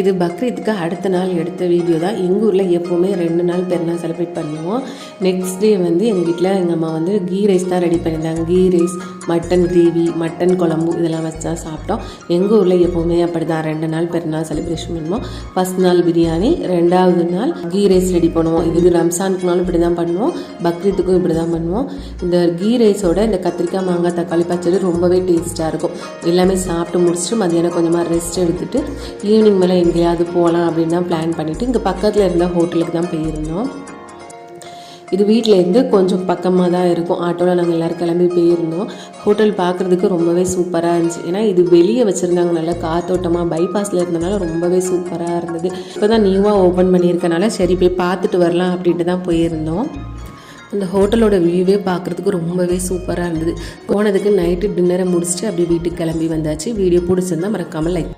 இது பக்ரீத்துக்கு அடுத்த நாள் எடுத்த வீடியோ தான். எங்கள் ஊரில் எப்போவுமே 2 நாள் பெருநாள் செலிப்ரேட் பண்ணுவோம். நெக்ஸ்ட் டே வந்து எங்கள் வீட்டில் எங்கள் அம்மா வந்து கீ ரைஸ் தான் ரெடி பண்ணியிருந்தாங்க. Ghee rice, mutton gravy, mutton குழம்பு இதெல்லாம் வச்சு தான் சாப்பிட்டோம். எங்கள் ஊரில் எப்போவுமே அப்படி தான் 2 நாள் பெருநாள் செலிப்ரேஷன் பண்ணுவோம். ஃபஸ்ட் நாள் பிரியாணி, 2வது நாள் கீ ரைஸ் ரெடி பண்ணுவோம். இது ரம்சானுக்குனாலும் இப்படி தான் பண்ணுவோம், பக்ரீத்துக்கும் இப்படி தான் பண்ணுவோம். இந்த கீ ரைஸோட இந்த கத்திரிக்காய், மாங்காய், தக்காளி பச்சடி ரொம்பவே டேஸ்ட்டாக இருக்கும். எல்லாமே சாப்பிட்டு முடிச்சுட்டு மதியானம் கொஞ்சமாக ரெஸ்ட் எடுத்துகிட்டு ஈவினிங் மேலே எங்கேயாவது போகலாம் அப்படின்னு தான் பிளான் பண்ணிவிட்டு இங்கே பக்கத்தில் இருந்த ஹோட்டலுக்கு தான் போயிருந்தோம். இது வீட்டிலேருந்து கொஞ்சம் பக்கமாக தான் இருக்கும். ஆட்டோவில் நாங்கள் எல்லோரும் கிளம்பி போயிருந்தோம். ஹோட்டல் பார்க்குறதுக்கு ரொம்பவே சூப்பராக இருந்துச்சு. ஏன்னா இது வெளியே வச்சுருந்தாங்க, நல்லா காத்தோட்டமாக பைபாஸில் இருந்தனால ரொம்பவே சூப்பராக இருந்தது. இப்போ தான் நியூவாக ஓப்பன் பண்ணியிருக்கனால சரி போய் பார்த்துட்டு வரலாம் அப்படின்ட்டு தான் போயிருந்தோம். அந்த ஹோட்டலோட வியூவே பார்க்குறதுக்கு ரொம்பவே சூப்பராக இருந்தது. போனதுக்கு நைட்டு டின்னரை முடிச்சுட்டு அப்படியே வீட்டுக்கு கிளம்பி வந்தாச்சு. வீடியோ பிடிச்சிருந்தா மறக்காமல் லைக்